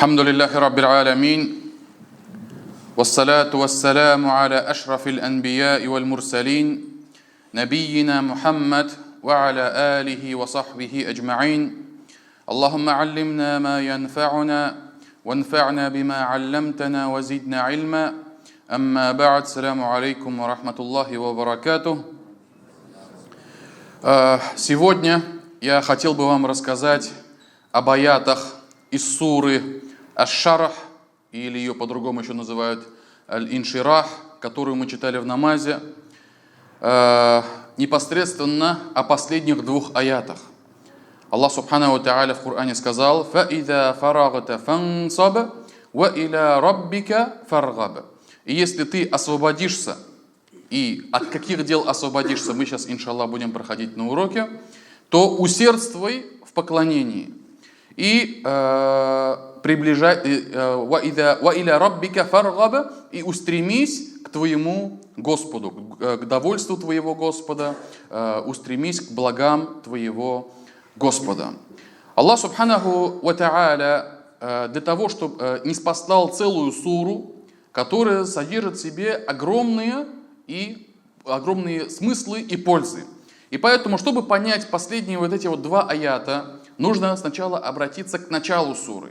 الحمد لله رب العالمين والصلاة والسلام على أشرف الأنبياء والمرسلين نبينا محمد وعلى آله وصحبه أجمعين اللهم علمنا ما ينفعنا وانفعنا بما علمتنا وزدنا علما أما بعد السلام عليكم ورحمة الله وبركاته. Сегодня я хотел бы вам рассказать об аятах из суры Аш-Шарх, или ее по-другому еще называют Аль-Инширах, которую мы читали в намазе, непосредственно о последних двух аятах. Аллах Субханаху ва Тааля в Коране сказал: «Фаида фарагта фансаб, ва иля раббика фаргаб». И если ты освободишься, и от каких дел освободишься, мы сейчас, иншаллах, будем проходить на уроке, то усердствуй в поклонении и приближай, ва иля раббика фаргаб, и устремись к твоему Господу, к довольству твоего Господа, устремись к благам твоего Господа. Аллах Субханаху ва Тааля для того, чтобы не спаслал целую суру, которая содержит в себе огромные смыслы и пользы. И поэтому, чтобы понять последние вот эти вот два аята, нужно сначала обратиться к началу суры.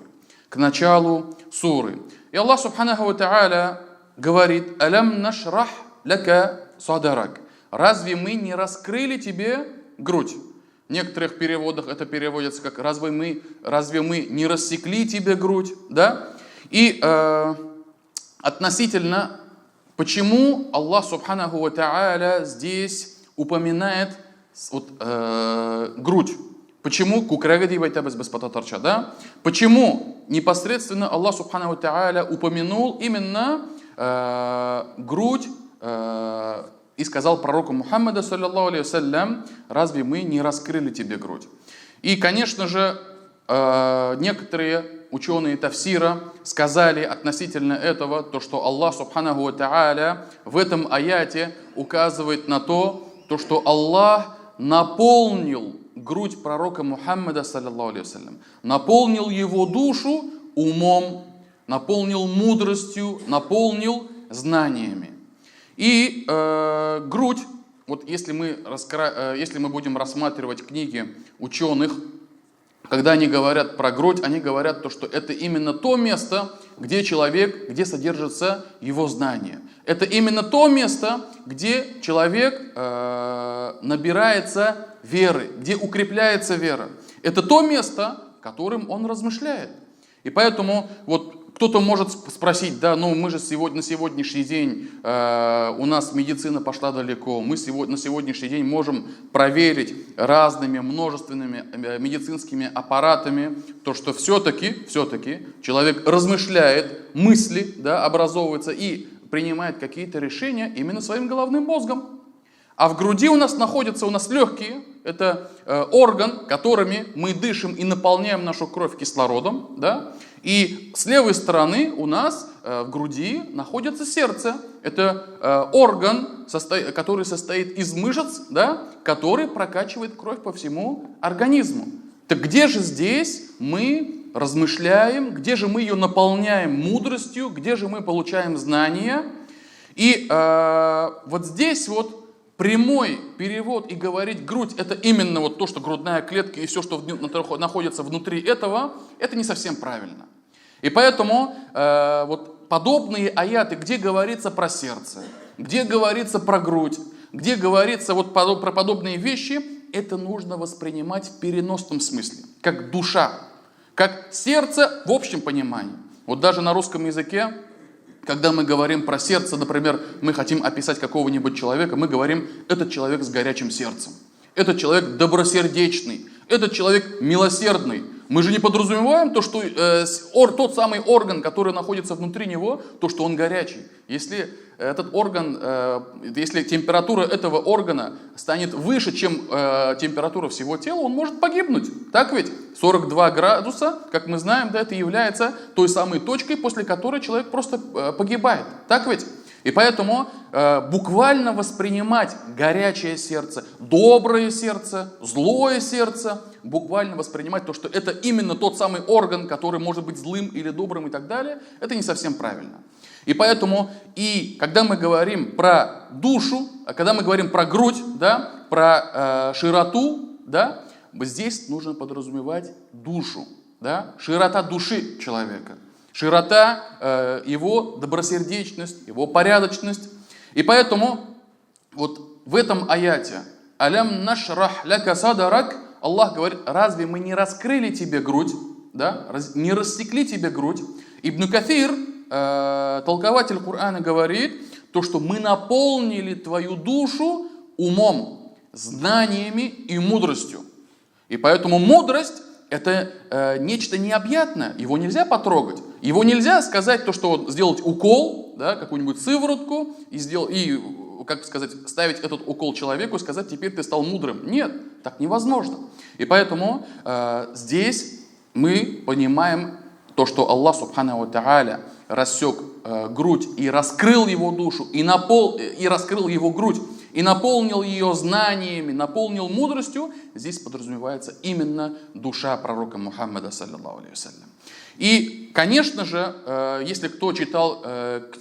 И Аллах Субханаху ва Тааля говорит: «Алям нашрах лака садарак». Разве мы не раскрыли тебе грудь? В некоторых переводах это переводится как разве мы не рассекли тебе грудь? Да? И относительно, почему Аллах Субханаху ва Тааля здесь упоминает грудь? Почему да? Почему непосредственно Аллах Субханаху ва Тааля упомянул именно грудь и сказал пророку Мухаммаду саллаллаху алейхи вассалям: разве мы не раскрыли тебе грудь? И, конечно же, некоторые ученые тафсира сказали относительно этого, то, что Аллах Субханаху ва Тааля в этом аяте указывает на то, что Аллах наполнил грудь пророка Мухаммада саллаллаху алейхи вассалям, наполнил его душу умом, наполнил мудростью, наполнил знаниями. И грудь, вот если мы будем рассматривать книги ученых, когда они говорят про грудь, они говорят то, что это именно то место, где содержится его знание. Это именно то место, где человек набирается веры, где укрепляется вера. Это то место, которым он размышляет. И поэтому вот кто-то может спросить: да, ну мы же на сегодняшний день, у нас медицина пошла далеко, мы на сегодняшний день можем проверить разными множественными медицинскими аппаратами то, что все-таки человек размышляет, мысли, да, образовывается и принимает какие-то решения именно своим головным мозгом. А в груди у нас находятся легкие, это орган, которыми мы дышим и наполняем нашу кровь кислородом, да? И с левой стороны у нас в груди находится сердце. Это орган, который состоит из мышц, да? Который прокачивает кровь по всему организму. Так где же здесь мы размышляем, где же мы ее наполняем мудростью, где же мы получаем знания? И вот здесь вот прямой перевод и говорить грудь — это именно вот то, что грудная клетка и все, что находится внутри этого, это не совсем правильно. И поэтому вот подобные аяты, где говорится про сердце, где говорится про грудь, где говорится вот про подобные вещи, это нужно воспринимать в переносном смысле, как душа, как сердце в общем понимании. Вот даже на русском языке, когда мы говорим про сердце, например, мы хотим описать какого-нибудь человека, мы говорим: этот человек с горячим сердцем, этот человек добросердечный, этот человек милосердный. Мы же не подразумеваем то, что тот самый орган, который находится внутри него, то, что он горячий. Если этот орган, если температура этого органа станет выше, чем температура всего тела, он может погибнуть. Так ведь? 42 градуса, как мы знаем, да, это является той самой точкой, после которой человек просто погибает. Так ведь? И поэтому буквально воспринимать горячее сердце, доброе сердце, злое сердце, буквально воспринимать то, что это именно тот самый орган, который может быть злым или добрым и так далее, это не совсем правильно. И поэтому, когда мы говорим про душу, когда мы говорим про грудь, да, про широту, да, здесь нужно подразумевать душу, да, широта души человека, широта его добросердечность, его порядочность. И поэтому вот в этом аяте «Алям нашрах ляка садарак» Аллах говорит: разве мы не раскрыли тебе грудь, да, не рассекли тебе грудь? Ибн Кафир, толкователь Корана, говорит, то, что мы наполнили твою душу умом, знаниями и мудростью. И поэтому мудрость — это нечто необъятное, его нельзя потрогать. Его нельзя сказать, то, что сделать укол, да, какую-нибудь сыворотку, как сказать, ставить этот укол человеку и сказать: теперь ты стал мудрым. Нет, так невозможно. И поэтому здесь мы понимаем то, что Аллах Субханаху ва Тааля рассек грудь и раскрыл его душу, и раскрыл его грудь, и наполнил ее знаниями, наполнил мудростью. Здесь подразумевается именно душа пророка Мухаммада, саллаллаху алейхи вассалям. И, конечно же, если кто читал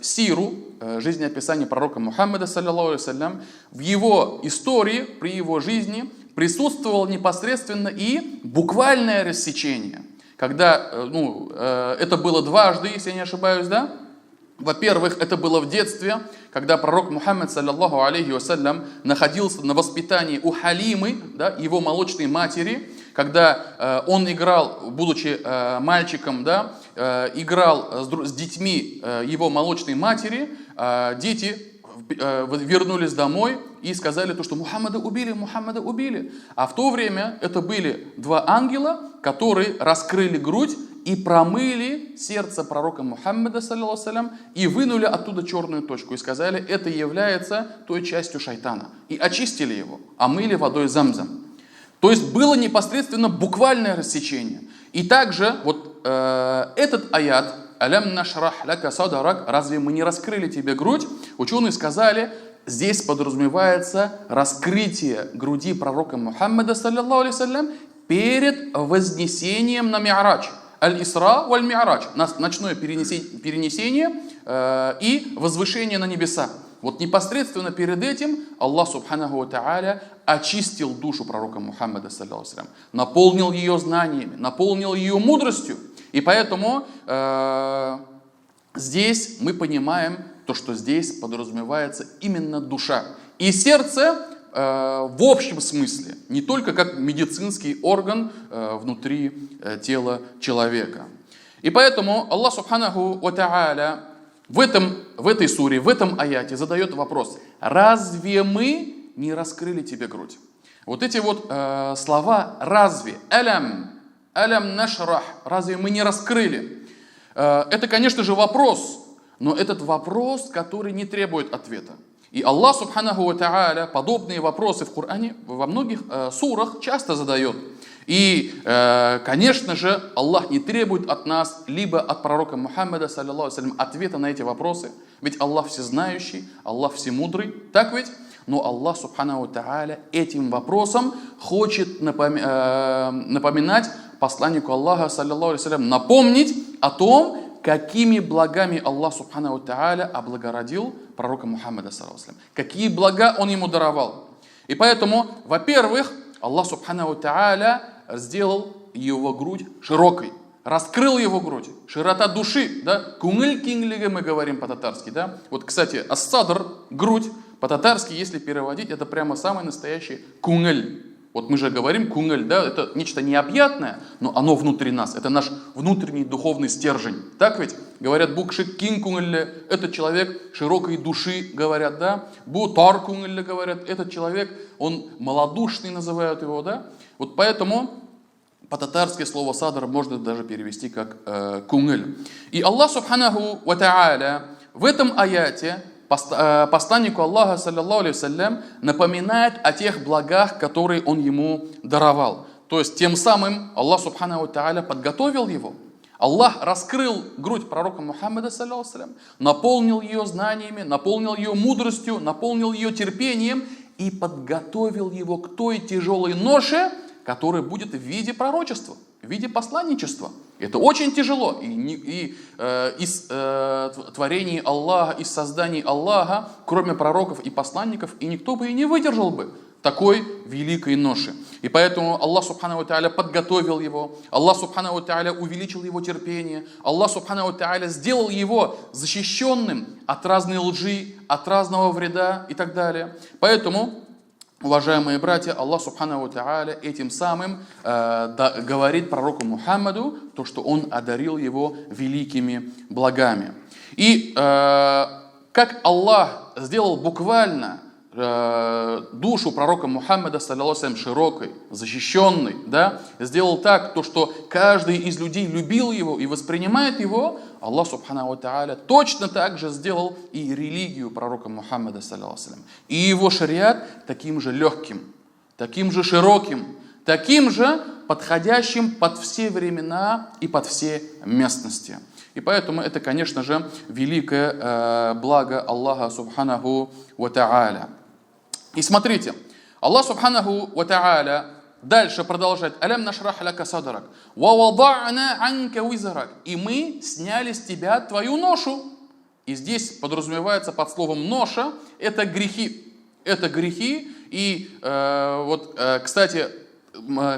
сиру, жизнеописание пророка Мухаммада, саллаллаху алейхи вассалям, в его истории, при его жизни присутствовало непосредственно и буквальное рассечение. Когда, это было дважды, если я не ошибаюсь, да? Во-первых, это было в детстве, когда пророк Мухаммад, саллаллаху алейхи вассалям, находился на воспитании у Халимы, да, его молочной матери, когда он играл, будучи мальчиком, да, играл с детьми его молочной матери, дети вернулись домой и сказали то, что Мухаммада убили, Мухаммада убили. А в то время это были два ангела, которые раскрыли грудь и промыли сердце пророка Мухаммада, саллаллаху алейхи вассалям, и вынули оттуда черную точку. И сказали: это является той частью шайтана. И очистили его, омыли водой Замзам. То есть было непосредственно буквальное рассечение. И также вот этот аят «Алям нашрах ляка садарак», разве мы не раскрыли тебе грудь? Ученые сказали, здесь подразумевается раскрытие груди пророка Мухаммада, саллаллаху алейхи вассалям, перед вознесением на Ми'радж. Аль-Исра валь-Ми'радж, ночное перенесение и возвышение на небеса. Вот непосредственно перед этим Аллах Субханаху ва Тааля очистил душу пророка Мухаммада, саллаллаху алейхи вассалям, наполнил ее знаниями, наполнил ее мудростью. И поэтому здесь мы понимаем то, что здесь подразумевается именно душа. И сердце в общем смысле, не только как медицинский орган внутри тела человека. И поэтому Аллах Субханаху ва Тааля в этой суре, в этом аяте задает вопрос: разве мы не раскрыли тебе грудь? Вот эти вот слова «разве», «алям», «алям нашрах», разве мы не раскрыли? Это, конечно же, вопрос, но этот вопрос, который не требует ответа. И Аллах Субханаху ва Тааля подобные вопросы в Коране во многих сурах часто задает. И, конечно же, Аллах не требует от нас, либо от пророка Мухаммада, саллаллаху алейхи вассалям, ответа на эти вопросы. Ведь Аллах всезнающий, Аллах всемудрый, так ведь? Но Аллах Субханаху ва Тааля этим вопросом хочет напоминать посланнику Аллаха, саллаллаху алейхи вассалям, напомнить о том, какими благами Аллах Субханаху ва Тааля облагородил пророка Мухаммада, саллаллаху алейхи вассалям, какие блага он ему даровал. И поэтому, во-первых, Аллах Субханаху ва Тааля сделал его грудь широкой, раскрыл его грудь, широта души, да, кунгыль кинглиге мы говорим по-татарски, да. Вот, кстати, ас-садр, грудь, по-татарски, если переводить, это прямо самый настоящий кунгыль. Вот мы же говорим кунгыль, да, это нечто необъятное, но оно внутри нас, это наш внутренний духовный стержень. Так ведь? Говорят, букшик кин кунгыль, этот человек широкой души, говорят, да. Бу тар кунгыль, говорят, этот человек, он малодушный, называют его, да. Вот поэтому по-татарски слово садр можно даже перевести как кунгыль. И Аллах Субханаху ва Тааля в этом аяте посланнику Аллаха, саллаллаху алейхи вассалям, напоминает о тех благах, которые он ему даровал. То есть тем самым Аллах Субханаху ва Тааля подготовил его. Аллах раскрыл грудь пророка Мухаммада, саллаллаху алейхи вассалям, наполнил ее знаниями, наполнил ее мудростью, наполнил ее терпением и подготовил его к той тяжелой ноше, который будет в виде пророчества, в виде посланничества. Это очень тяжело. Из творений Аллаха, из созданий Аллаха, кроме пророков и посланников, и никто бы и не выдержал бы такой великой ноши. И поэтому Аллах Субхану ва Тааля подготовил его, Аллах Субхану ва Тааля увеличил его терпение, Аллах Субхану ва Тааля сделал его защищенным от разной лжи, от разного вреда и так далее. Поэтому, уважаемые братья, Аллах Субхану ва Тааля этим самым говорит пророку Мухаммаду, то, что он одарил его великими благами. И как Аллах сделал буквально душу пророка Мухаммада, саллаллаху алейхи, широкой, защищенной, да, сделал так, то, что каждый из людей любил его и воспринимает его, Аллах Субхану ва Тааля точно так же сделал и религию пророка Мухаммада, саллаллаху алейхи, и его шариат таким же легким, таким же широким, таким же подходящим под все времена и под все местности. И поэтому это, конечно же, великое благо Аллаха Субханаху ва Тааля. И смотрите, Аллах Субханаху ва Тааля дальше продолжает. «Алям нашрах лака садрак, ва вада'на анка визрак». И мы сняли с тебя твою ношу. И здесь подразумевается под словом ноша, это грехи. Это грехи. И кстати,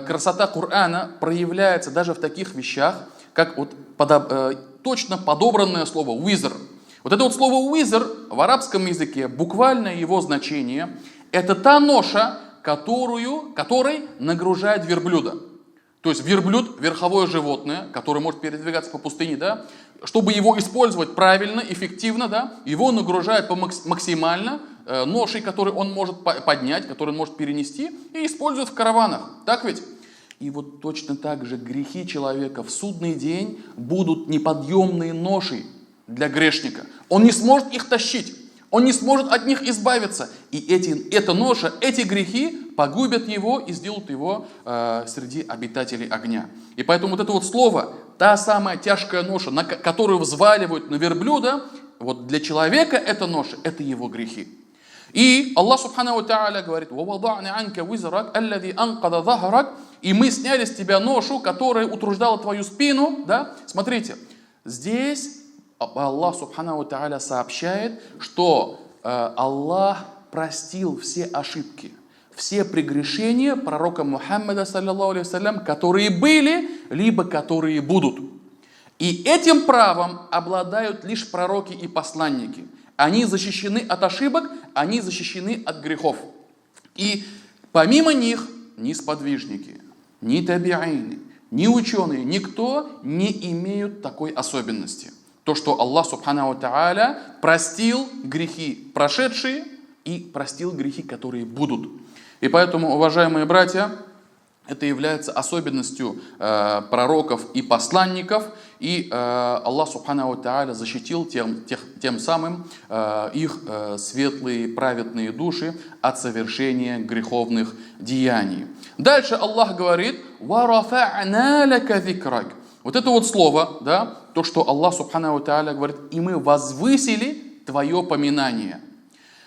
красота Корана проявляется даже в таких вещах, как вот точно подобранное слово «визр». Вот это вот слово «визр» в арабском языке, буквальное его значение, это та ноша, которой нагружает верблюда. То есть верблюд, верховое животное, которое может передвигаться по пустыне, да, чтобы его использовать правильно, эффективно, да, его нагружают максимально ношей, которую он может поднять, которую он может перенести, и используют в караванах. Так ведь? И вот точно так же грехи человека в судный день будут неподъемной ношей для грешника. Он не сможет их тащить, он не сможет от них избавиться. И эта ноша, эти грехи погубят его и сделают его среди обитателей огня. И поэтому вот это вот слово, та самая тяжкая ноша, которую взваливают на верблюда, вот для человека эта ноша, это его грехи. И Аллах Субхану ва Тааля говорит: «Вавадa'на анка визрак, аллади анкада захарак». И мы сняли с тебя ношу, которая утруждала твою спину. Да? Смотрите, здесь Аллах Субхану ва Тааля сообщает, что Аллах простил все ошибки, все прегрешения пророка Мухаммада, саллаллаху алейхи вассалям, которые были, либо которые будут. И этим правом обладают лишь пророки и посланники. Они защищены от ошибок, они защищены от грехов. И помимо них ни сподвижники, ни таби'ины, ни ученые, никто не имеют такой особенности. То, что Аллах Субхану ва Тааля простил грехи прошедшие и простил грехи, которые будут. И поэтому, уважаемые братья, это является особенностью пророков и посланников. И Аллах Субхану ва Тааля защитил тем самым их светлые, праведные души от совершения греховных деяний. Дальше Аллах говорит: «Ва рафа'на лака зикрак». Вот это вот слово, да, то, что Аллах Субхану ва Тааля говорит: «И мы возвысили твое поминание».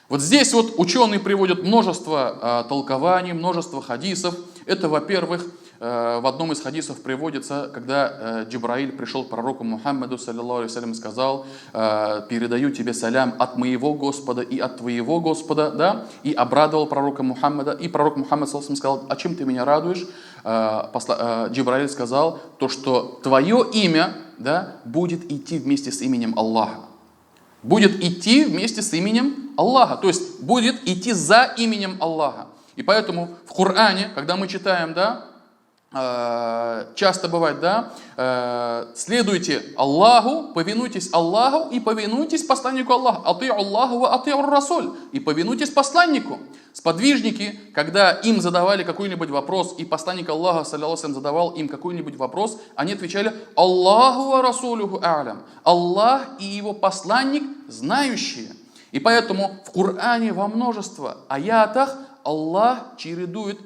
Вот здесь вот ученые приводят множество толкований, множество хадисов. Это, во-первых, в одном из хадисов приводится, когда Джибраиль пришел к пророку Мухаммаду, саллаллаху алейхи вассалям, и сказал: «Передаю тебе салям от моего Господа и от твоего Господа», да, и обрадовал пророка Мухаммада. И пророк Мухаммад, саллаллаху алейхи вассалям, сказал: «А чем ты меня радуешь?» Джибраиль сказал: «То, что твое имя, да, будет идти вместе с именем Аллаха». Будет идти вместе с именем Аллаха, то есть будет идти за именем Аллаха. И поэтому в Коране, когда мы читаем, да, часто бывает, да, следуйте Аллаху, повинуйтесь Аллаху и повинуйтесь посланнику Аллаха. Ати'у Аллаху ва ати'у Расуль. И повинуйтесь посланнику. Сподвижники, когда им задавали какой-нибудь вопрос, и посланник Аллаха, саллаллаху алейхи, задавал им какой-нибудь вопрос, они отвечали: «Аллаху ва Расулюху а'лям». Аллах и его посланник знающие. И поэтому в Коране во множество аятах Аллах чередует,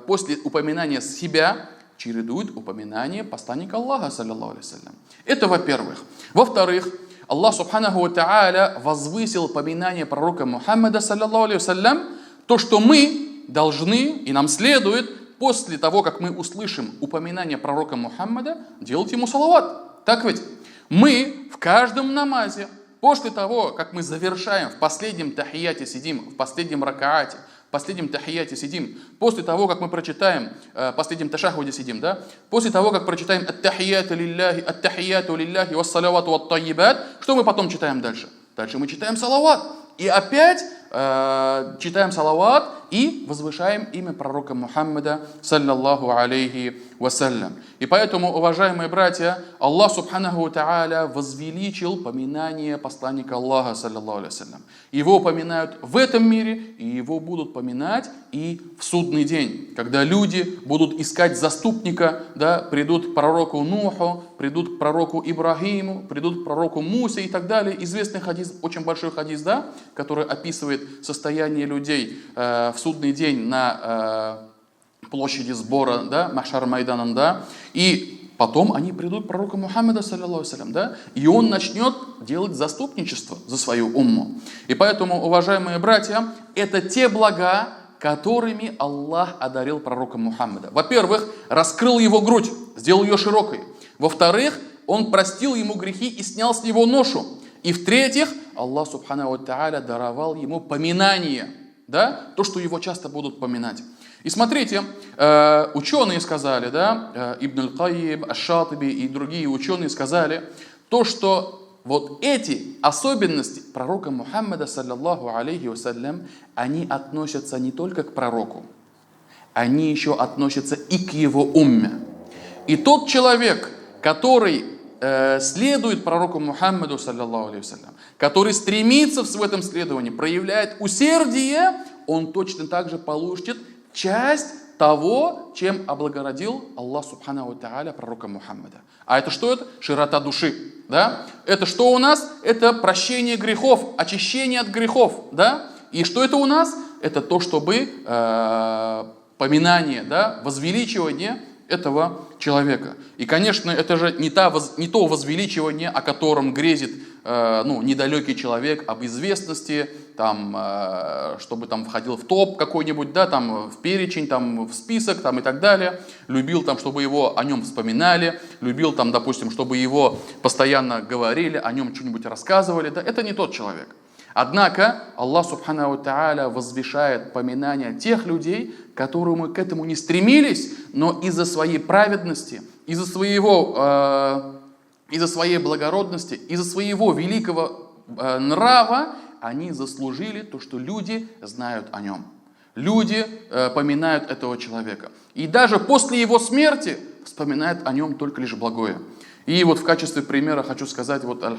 после упоминания себя, чередует упоминание посланника Аллаха, саллаллаху алейхи вассалям. Это во-первых. Во-вторых, Аллах Субханаху ва Тааля возвысил поминание пророка Мухаммада, саллаллаху алейхи вассалям, то, что мы должны и нам следует после того, как мы услышим упоминание пророка Мухаммада, делать ему салават. Так ведь? Мы в каждом намазе, после того, как мы завершаем, в последнем тахияте сидим, в последнем ракаате, в последнем тахияте сидим, после того, как мы прочитаем, в последнем ташахуде сидим, да, после того, как прочитаем ат-тахияту лилляхи вассалавату ват-таййибат, что мы потом читаем дальше? Дальше мы читаем салават. И опять читаем салават и возвышаем имя пророка Мухаммада, саллаллаху алейхи вассалям. И поэтому, уважаемые братья, Аллах субханаху тааля возвеличил поминание посланника Аллаха, саллаллаху алейхи вассалям. Его поминают в этом мире, и его будут поминать и в судный день, когда люди будут искать заступника, да, придут к пророку Нуху, придут к пророку Ибрахиму, придут к пророку Мусе и так далее. Известный хадис, очень большой хадис, да, который описывает состояние людей в судный день на площади сбора, да, Махшар Майданан, да, и потом они придут к пророку Мухаммаду, саллаллаху алейхи вассалям, да, и он начнет делать заступничество за свою умму. И поэтому, уважаемые братья, это те блага, которыми Аллах одарил пророка Мухаммада. Во-первых, раскрыл его грудь, сделал ее широкой. Во-вторых, он простил ему грехи и снял с него ношу. И в-третьих, Аллах субханаху тааля даровал ему поминание, да, то, что его часто будут поминать. И смотрите, ученые сказали, да, Ибн аль-Кайим, Аш-Шатиби и другие ученые сказали, то, что вот эти особенности пророка Мухаммада, саллаллаху алейхи вассалям, они относятся не только к пророку, они еще относятся и к его умме. И тот человек, который следует пророку Мухаммаду, саллаллаху алейхи вассалям, который стремится в этом следовании, проявляет усердие, он точно так же получит часть того, чем облагородил Аллах субханаху тааля пророка Мухаммада. А это что это? Широта души. Да? Это что у нас? Это прощение грехов, очищение от грехов. Да? И что это у нас? Это то, чтобы поминание, да, возвеличивание этого человека. И, конечно, это же не то возвеличивание, о котором грезит недалекий человек, об известности, там, чтобы там входил в топ какой-нибудь, да, там, в перечень, там, в список там, и так далее. Любил, там, чтобы его о нем вспоминали, любил, там, допустим, чтобы его постоянно говорили, о нем что-нибудь рассказывали. Да? Это не тот человек. Однако Аллах субханаху тааля возвышает поминание тех людей, которые мы к этому не стремились, но из-за своей праведности, из-за своей благородности, из-за своего великого нрава они заслужили то, что люди знают о нем. Люди поминают этого человека. И даже после его смерти вспоминают о нем только лишь благое. И вот в качестве примера хочу сказать, вот, по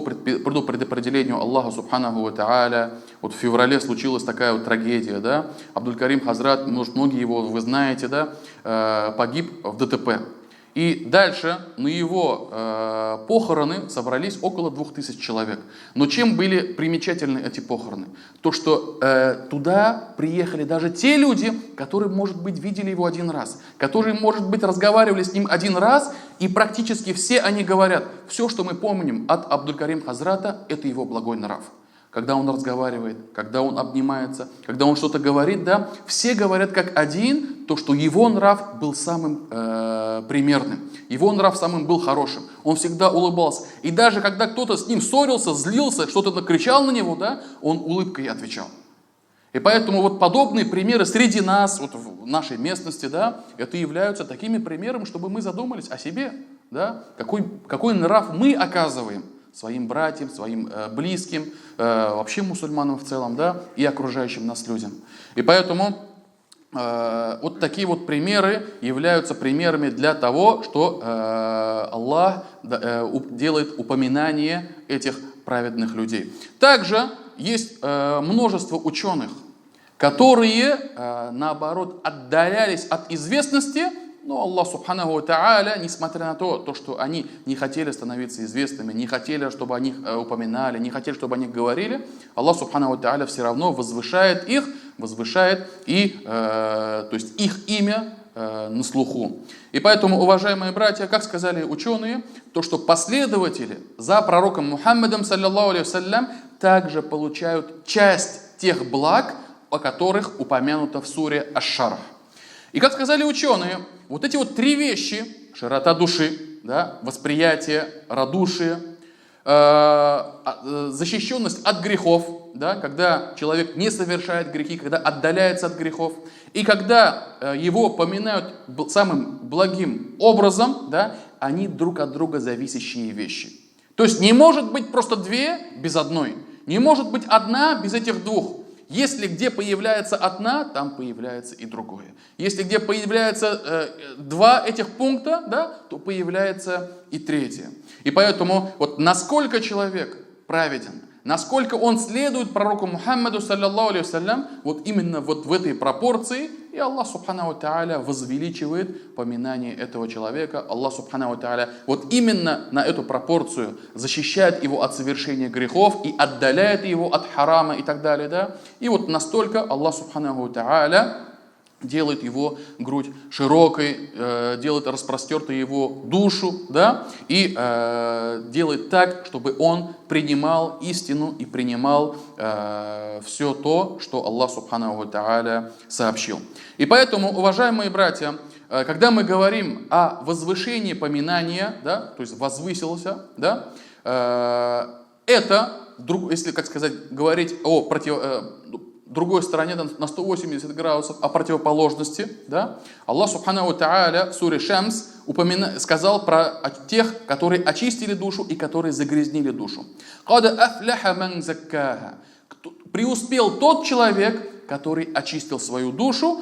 предопределению Аллаха субханаху ва тааля, вот в феврале случилась такая вот трагедия, да, Абдуль-Карим Хазрат, может, многие его вы знаете, да, погиб в ДТП. И дальше на его похороны собрались около 2000 человек. Но чем были примечательны эти похороны? То, что туда приехали даже те люди, которые, может быть, видели его один раз, которые, может быть, разговаривали с ним один раз, и практически все они говорят, все, что мы помним от Абдуль-Карим Хазрата, это его благой нрав. Когда он разговаривает, когда он обнимается, когда он что-то говорит, да, все говорят как один, то, что его нрав был самым примерным, его нрав самым был хорошим, он всегда улыбался. И даже когда кто-то с ним ссорился, злился, что-то накричал на него, да, он улыбкой отвечал. И поэтому вот подобные примеры среди нас, вот в нашей местности, да, это являются такими примерами, чтобы мы задумались о себе, да, какой нрав мы оказываем своим братьям, своим близким, вообще мусульманам в целом, да, и окружающим нас людям. И поэтому вот такие вот примеры являются примерами для того, что Аллах делает упоминание этих праведных людей. Также есть множество ученых, которые, наоборот, отдалялись от известности, но Аллах субханаху ва тааля, несмотря на то, что они не хотели становиться известными, не хотели, чтобы о них упоминали, не хотели, чтобы о них говорили, Аллах субханаху ва тааля все равно возвышает их, и то есть их имя на слуху. И поэтому, уважаемые братья, как сказали ученые, то, что последователи за пророком Мухаммадом, саллаллаху алейхи вассалям, также получают часть тех благ, о которых упомянуто в суре Аш-Шарх. И как сказали ученые, вот эти вот три вещи, широта души, да, восприятие, радушие, защищенность от грехов, да, когда человек не совершает грехи, когда отдаляется от грехов, и когда его поминают самым благим образом, да, они друг от друга зависящие вещи. То есть не может быть просто две без одной, не может быть одна без этих двух. Если где появляется одна, там появляется и другое. Если где появляется два этих пункта, да, то появляется и третье. И поэтому вот насколько человек праведен, насколько он следует пророку Мухаммаду, саллаллаху алейхи вассалям, вот именно вот в этой пропорции, и Аллах субханаху тааля возвеличивает поминание этого человека. Аллах субханаху тааля вот именно на эту пропорцию защищает его от совершения грехов и отдаляет его от харама и так далее. Да? И вот настолько Аллах субханаху тааля делает его грудь широкой, делает распростертой его душу, да, и делает так, чтобы он принимал истину и принимал все то, что Аллах субханаху тааля сообщил. И поэтому, уважаемые братья, когда мы говорим о возвышении поминания, да, то есть возвысился, да, это, если, как сказать, говорить о другой стороне, на 180 градусов, о противоположности, да? Аллах субханаху тааля в суре Шамс сказал про тех, которые очистили душу и которые загрязнили душу. Преуспел тот человек, который очистил свою душу,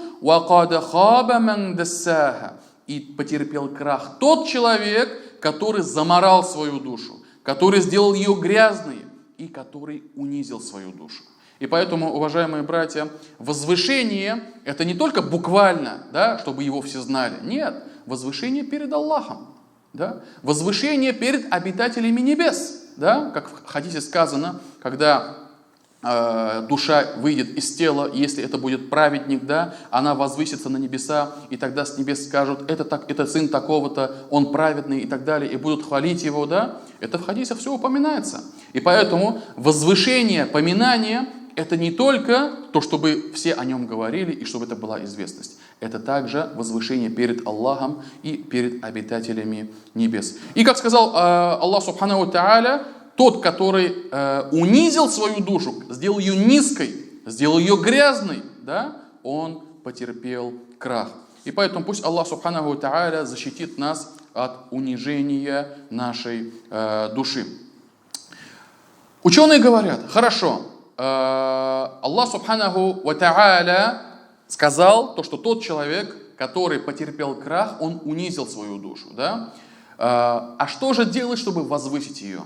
и потерпел крах тот человек, который заморал свою душу, который сделал ее грязной и который унизил свою душу. И поэтому, уважаемые братья, возвышение – это не только буквально, да, чтобы его все знали. Нет, возвышение перед Аллахом. Да? Возвышение перед обитателями небес. Да? Как в хадисе сказано, когда душа выйдет из тела, если это будет праведник, да, она возвысится на небеса, и тогда с небес скажут, это сын такого-то, он праведный и так далее, и будут хвалить его. Да? Это в хадисах все упоминается. И поэтому возвышение, поминание – это не только то, чтобы все о нем говорили и чтобы это была известность. Это также возвышение перед Аллахом и перед обитателями небес. И как сказал Аллах субханаху тааля, тот, который унизил свою душу, сделал ее низкой, сделал ее грязной, да, он потерпел крах. И поэтому пусть Аллах субханаху тааля защитит нас от унижения нашей души. Ученые говорят, хорошо, Аллах субханаху ва тааля сказал, то, что тот человек, который потерпел крах, он унизил свою душу. Да? А что же делать, чтобы возвысить ее?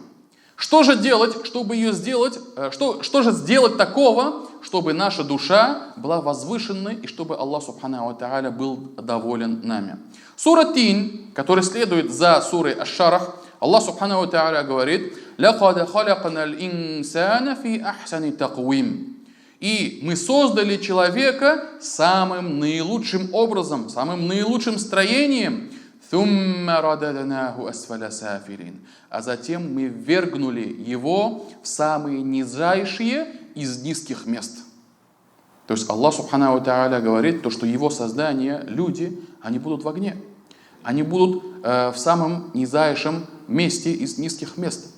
Что же делать, чтобы ее сделать? Что же сделать такого, чтобы наша душа была возвышенной и чтобы Аллах субханаху ва тааля был доволен нами? Сура Тин, которая следует за сурой Аш-Шарх, Аллах субханаху ва тааля говорит: «Лакад халакнал инсана фи ахсани таквим». И мы создали человека самым наилучшим образом, самым наилучшим строением. А затем мы ввергнули его в самые низшие из низких мест. То есть Аллах субханаху ва тааля говорит, то, что его создание, люди, они будут в огне. Они будут в самом низшем месте из низких мест.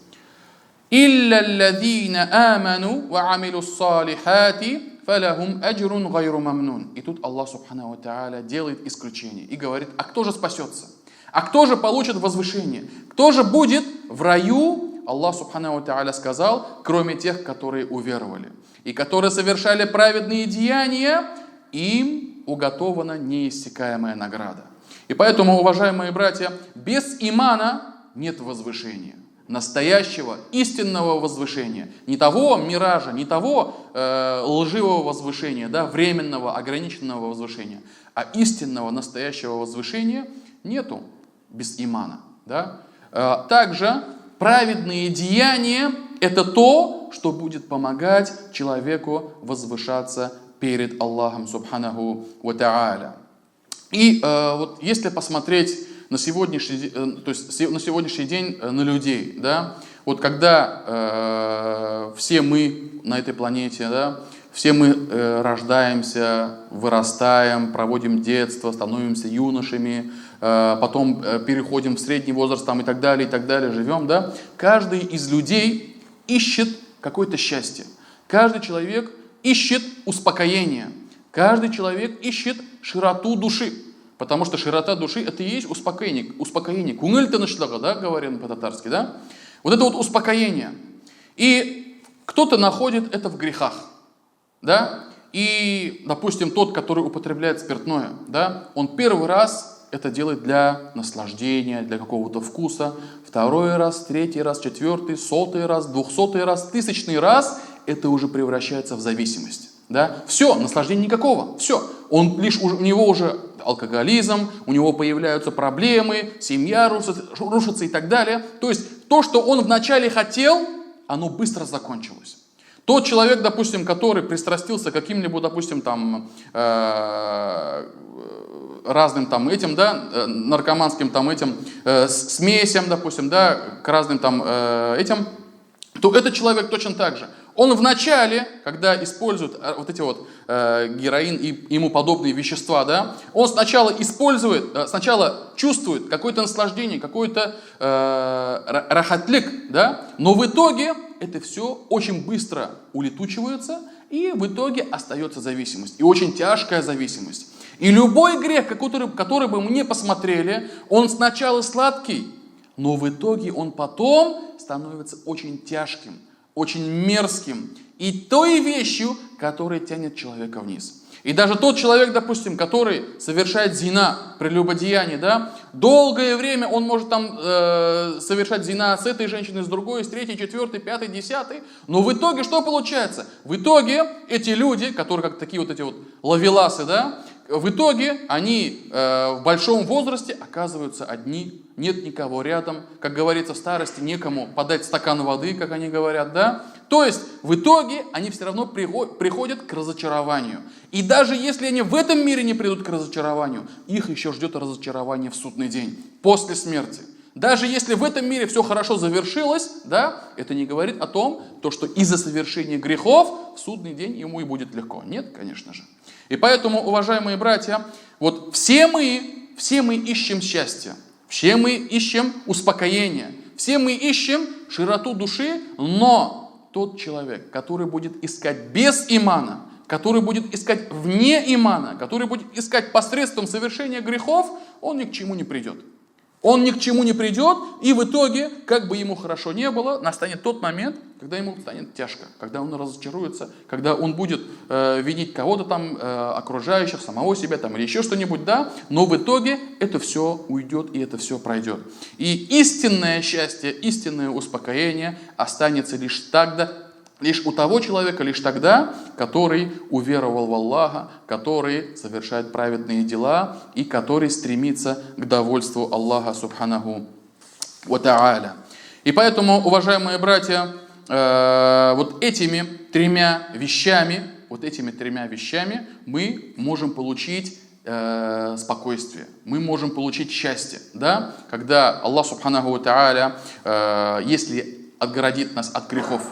«Илля алладзина аману ва амилу ссалихати фалахум аджрун гайру мамнун». И тут Аллах субханаху ва тааля делает исключение и говорит, а кто же спасется? А кто же получит возвышение? Кто же будет в раю? Аллах субханаху ва тааля сказал, кроме тех, которые уверовали и которые совершали праведные деяния, им уготована неиссякаемая награда. И поэтому, уважаемые братья, без имана нет возвышения. Настоящего, истинного возвышения. Не того миража, не того лживого возвышения, да, временного, ограниченного возвышения, а истинного, настоящего возвышения нету без имана. Да? Также праведные деяния – это то, что будет помогать человеку возвышаться перед Аллахом субханаху ва тааля. И вот если посмотреть на сегодняшний, то есть на сегодняшний день на людей, да, вот когда все мы на этой планете, да, Все мы рождаемся, вырастаем, проводим детство, становимся юношами, потом переходим в средний возраст там, и так далее, живем. Да? Каждый из людей ищет какое-то счастье. Каждый человек ищет успокоение. Каждый человек ищет широту души. Потому что широта души — это и есть успокоение. Успокоение. Куңыл тынычлыгы, да, говорим по-татарски, да? Вот это вот успокоение. И кто-то находит это в грехах, да? И, допустим, тот, который употребляет спиртное, да, он первый раз это делает для наслаждения, для какого-то вкуса. Второй раз, третий раз, четвертый, 100-й раз, 200-й раз, 1000-й раз это уже превращается в зависимость. Да? Все, наслаждения никакого, все. У него уже алкоголизм, у него появляются проблемы, семья рушится и так далее. То есть то, что он вначале хотел, оно быстро закончилось. Тот человек, допустим, который пристрастился к каким-либо, допустим, там, разным там этим, да, наркоманским там этим смесям, допустим, да, к разным там этим, то этот человек точно так же. Он вначале, когда использует вот эти вот героин и ему подобные вещества, да, он сначала чувствует какое-то наслаждение, какой-то рахатлик, да, но в итоге это все очень быстро улетучивается, и в итоге остается зависимость, и очень тяжкая зависимость. И любой грех, который бы мы не посмотрели, он сначала сладкий, но в итоге он потом становится очень тяжким, очень мерзким и той вещью, которая тянет человека вниз. И даже тот человек, допустим, который совершает зина, прелюбодеяние, да, долгое время он может там совершать зина с этой женщиной, с другой, с третьей, четвертой, пятой, десятой, но в итоге что получается? В итоге эти люди, которые как такие вот эти вот ловеласы, да, в итоге они в большом возрасте оказываются одни, нет никого рядом, как говорится, в старости некому подать стакан воды, как они говорят, да. То есть в итоге они все равно приходят к разочарованию. И даже если они в этом мире не придут к разочарованию, их еще ждет разочарование в судный день, после смерти. Даже если в этом мире все хорошо завершилось, да, это не говорит о том, что из-за совершения грехов в судный день ему и будет легко. Нет, конечно же. И поэтому, уважаемые братья, вот все мы ищем счастье, все мы ищем успокоение, все мы ищем широту души, но тот человек, который будет искать без имана, который будет искать вне имана, который будет искать посредством совершения грехов, он ни к чему не придет. Он ни к чему не придет, и в итоге, как бы ему хорошо не было, настанет тот момент, когда ему станет тяжко, когда он разочаруется, когда он будет винить кого-то там, окружающих, самого себя там, или еще что-нибудь, да, но в итоге это все уйдет и это все пройдет. И истинное счастье, истинное успокоение останется лишь у того человека, лишь тогда, который уверовал в Аллаха, который совершает праведные дела и который стремится к довольству Аллаха Субханаху ва Тааля. И поэтому, уважаемые братья, вот этими тремя вещами мы можем получить спокойствие, мы можем получить счастье, да? Когда Аллах Субханаху ва Тааля, если отгородит нас от грехов,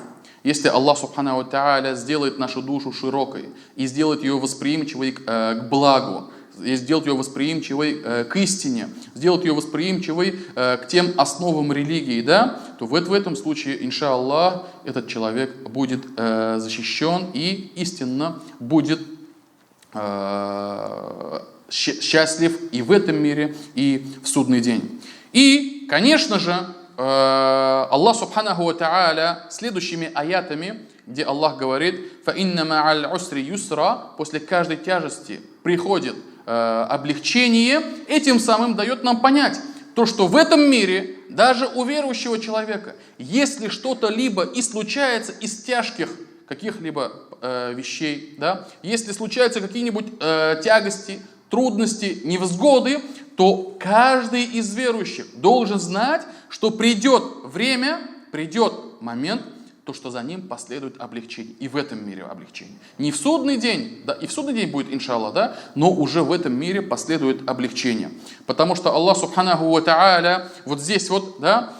если Аллах Субханаху ва Тааля сделает нашу душу широкой и сделает ее восприимчивой к благу, и сделает ее восприимчивой к истине, сделает ее восприимчивой к тем основам религии, да, то в этом случае, иншаллах, этот человек будет защищен и истинно будет счастлив и в этом мире, и в судный день. И, конечно же, Аллах Субханаху ва Тааля следующими аятами, где Аллах говорит: «Фаинна ма'аль усри юсра», после каждой тяжести приходит облегчение, этим самым дает нам понять, то, что в этом мире, даже у верующего человека, если что-то либо и случается из тяжких каких-либо вещей, да, если случаются какие-нибудь тягости, трудности, невзгоды, то каждый из верующих должен знать, что придет время, придет момент, то, что за ним последует облегчение. И в этом мире облегчение. Не в судный день, да, и в судный день будет, иншаллах, да, но уже в этом мире последует облегчение. Потому что Аллах Субханаху ва Тааля вот здесь вот, да,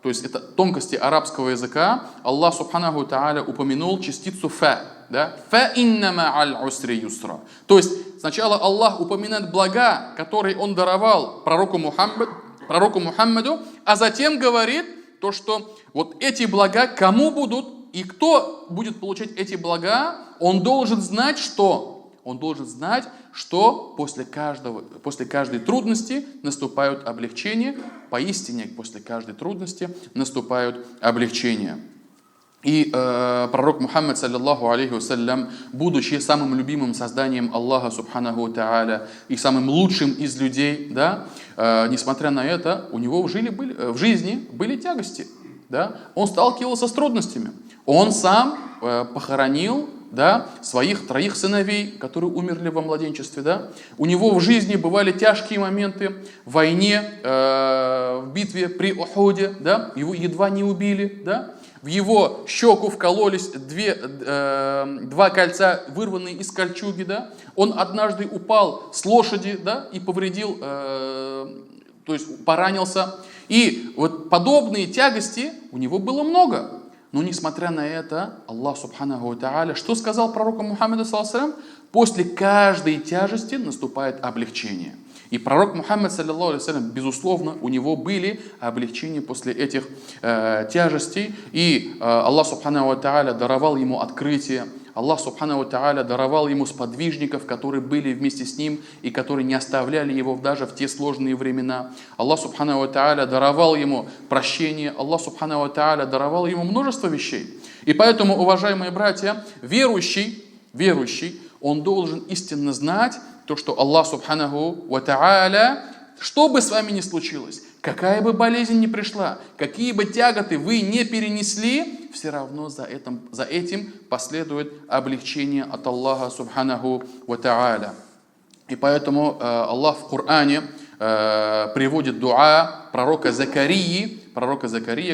то есть это тонкости арабского языка, Аллах Субханаху Тааля упомянул частицу фа. Да? Фа иннама аль усри юсра. То есть сначала Аллах упоминает блага, которые Он даровал пророку Мухаммаду, а затем говорит то, что вот эти блага кому будут и кто будет получать эти блага, он должен знать, что? Он должен знать, что после каждой трудности наступают облегчения. Поистине, после каждой трудности наступают облегчения. И пророк Мухаммад, саллиллаху алейхи вассалям, будучи самым любимым созданием Аллаха, субханаху тааля, и самым лучшим из людей, да, несмотря на это, у него в жизни были тягости. Да? Он сталкивался с трудностями. Он сам похоронил, да, своих 3 сыновей, которые умерли во младенчестве. Да? У него в жизни бывали тяжкие моменты в войне, в битве при Ухуде. Да? Его едва не убили. Да? В его щеку вкололись 2 кольца, вырванные из кольчуги. Да? Он однажды упал с лошади, да, и повредил, то есть поранился. И вот подобные тягости у него было много. Но несмотря на это, Аллах Субханаху Тааля, что сказал пророку Мухаммаду, саллаллаху алейхи ва саллям? После каждой тяжести наступает облегчение. И пророк Мухаммад, саллаллаху алейхи ва саллям, безусловно, у него были облегчения после этих тяжестей. И Аллах Субханаху Тааля даровал ему открытие. Аллах Субханаху Тааля даровал ему сподвижников, которые были вместе с ним и которые не оставляли его даже в те сложные времена. Аллах Субханаху Тааля даровал ему прощение. Аллах Субханаху Тааля даровал ему множество вещей. И поэтому, уважаемые братья, верующий, он должен истинно знать то, что Аллах Субханаху Тааля, что бы с вами ни случилось, какая бы болезнь ни пришла, какие бы тяготы вы не перенесли, все равно за этим последует облегчение от Аллаха Субханаху ва Тааля. И поэтому Аллах в Коране приводит дуа пророка Закарии,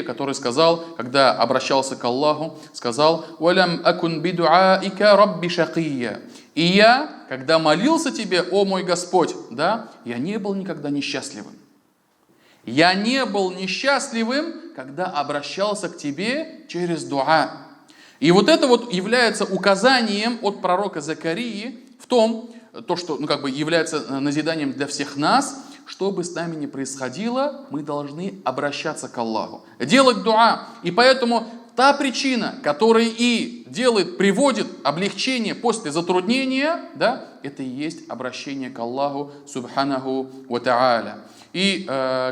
который сказал, когда обращался к Аллаху, сказал: «Валям акун бидуаика рабби шакия». И я, когда молился тебе, о мой Господь, да, я не был никогда несчастливым. Я не был несчастливым, когда обращался к тебе через дуа. И вот это вот является указанием от пророка Закарии в том, то, что является назиданием для всех нас, что бы с нами ни происходило, мы должны обращаться к Аллаху, делать дуа. И поэтому та причина, которая и приводит облегчение после затруднения, да, это и есть обращение к Аллаху Субханаху ва Тааля. И,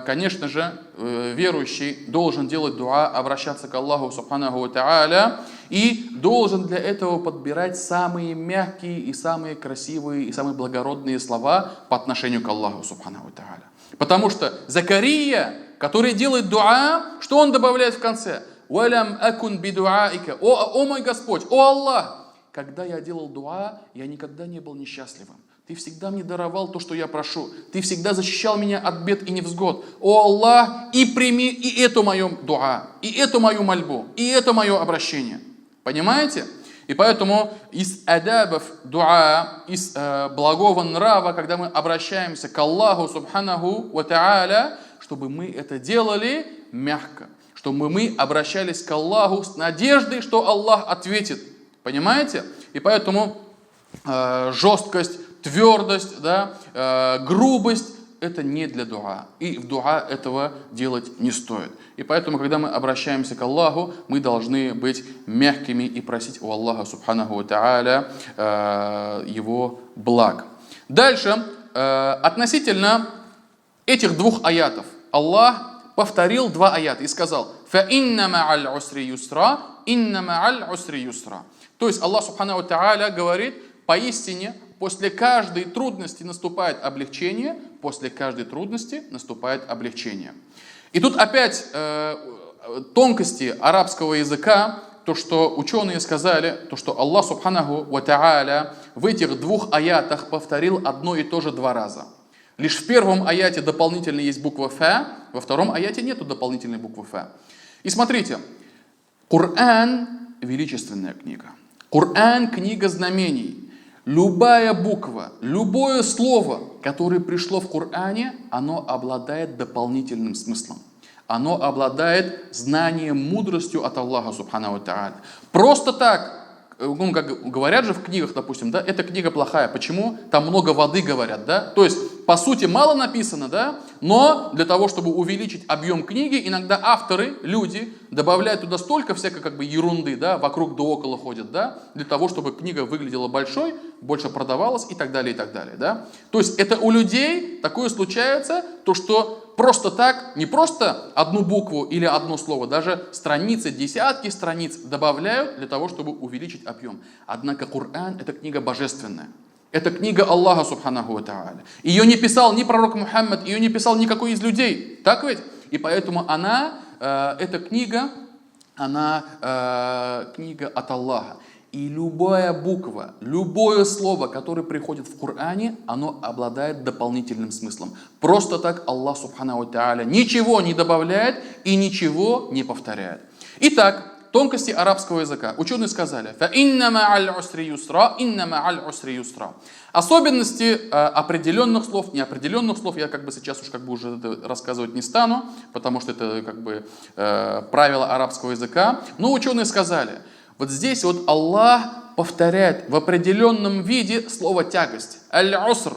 конечно же, верующий должен делать дуа, обращаться к Аллаху Субханаху ва Тааля, и должен для этого подбирать самые мягкие и самые красивые и самые благородные слова по отношению к Аллаху Субханаху ва Тааля. Потому что Закария, который делает дуа, что он добавляет в конце? «Валям акун бидуаика». О мой Господь, о Аллах! Когда я делал дуа, я никогда не был несчастливым. Ты всегда мне даровал то, что я прошу. Ты всегда защищал меня от бед и невзгод. О Аллах, и прими и эту мою дуа, и эту мою мольбу, и это мое обращение. Понимаете? И поэтому из адабов дуа, из благого нрава, когда мы обращаемся к Аллаху Субханаху ва Тааля, чтобы мы это делали мягко, чтобы мы обращались к Аллаху с надеждой, что Аллах ответит. Понимаете? И поэтому жесткость, твердость, да, грубость – это не для дуа. И в дуа этого делать не стоит. И поэтому, когда мы обращаемся к Аллаху, мы должны быть мягкими и просить у Аллаха Субханаху ва Тааля Его благ. Дальше, относительно этих 2 аятов, Аллах повторил 2 аята и сказал: «Фа инна ма'аль усри юсра, инна ма'аль усри юсра». То есть Аллах Субханаху ва Тааля говорит: поистине, после каждой трудности наступает облегчение, после каждой трудности наступает облегчение. И тут опять тонкости арабского языка, то, что ученые сказали, то, что Аллах Субханаху ва Тааля в этих 2 аятах повторил одно и то же 2 раза. Лишь в первом аяте дополнительно есть буква «фа», во втором аяте нету дополнительной буквы «фа». И смотрите, Коран – величественная книга. Коран – книга знамений. Любая буква, любое слово, которое пришло в Коране, оно обладает дополнительным смыслом. оно обладает знанием, мудростью от Аллаха Субхану ва Тааля. Просто так, ну, как говорят же в книгах, допустим, да, эта книга плохая. Почему? Там много воды, говорят, да. То есть, по сути, мало написано, да, но для того, чтобы увеличить объем книги, иногда авторы, люди, добавляют туда столько всякой как бы ерунды, да, вокруг да около ходят, да, для того, чтобы книга выглядела большой, больше продавалась и так далее, да. То есть, это у людей такое случается, то, что просто так, не просто одну букву или одно слово, даже страницы, десятки страниц добавляют для того, чтобы увеличить объем. Однако Коран – это книга божественная. Это книга Аллаха Субханаху ва Тааля. Ее не писал ни пророк Мухаммад, ее не писал никакой из людей. Так ведь? И поэтому эта книга, книга от Аллаха. И любая буква, любое слово, которое приходит в Коране, оно обладает дополнительным смыслом. Просто так Аллах Субхану ва Тааля ничего не добавляет и ничего не повторяет. Итак, тонкости арабского языка. Ученые сказали, «Фа-инна ма'аль усри юсра, инна ма'аль усри юсра». Особенности определенных слов, неопределенных слов я сейчас уже это рассказывать не стану, потому что это правило арабского языка. Но ученые сказали, вот здесь вот Аллах повторяет в определенном виде слово тягость. Аль-уср.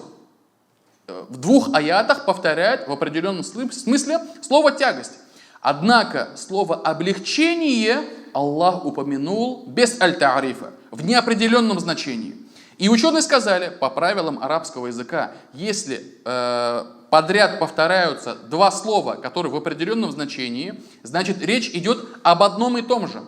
В 2 аятах повторяет в определенном смысле слово тягость. Однако слово облегчение Аллах упомянул без аль-та'рифа, в неопределенном значении. И ученые сказали, по правилам арабского языка, если подряд повторяются 2 слова, которые в определенном значении, значит речь идет об одном и том же.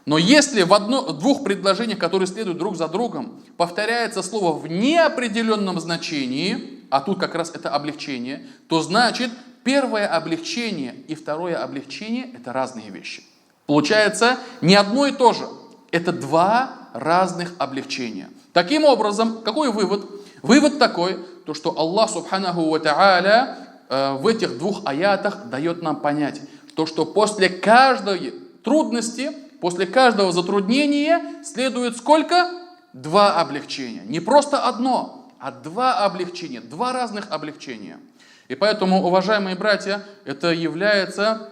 Но если в 2 предложениях, которые следуют друг за другом, повторяется слово в неопределенном значении, а тут как раз это облегчение, то значит первое облегчение и второе облегчение – это разные вещи. Получается не одно и то же. Это 2 разных облегчения. Таким образом, какой вывод? Вывод такой, то что Аллах Субханаху ва Тааля в этих 2 аятах дает нам понять, то что после каждой трудности, после каждого затруднения следует сколько? 2 облегчения. Не просто одно, а 2 облегчения, 2 разных облегчения. И поэтому, уважаемые братья, это является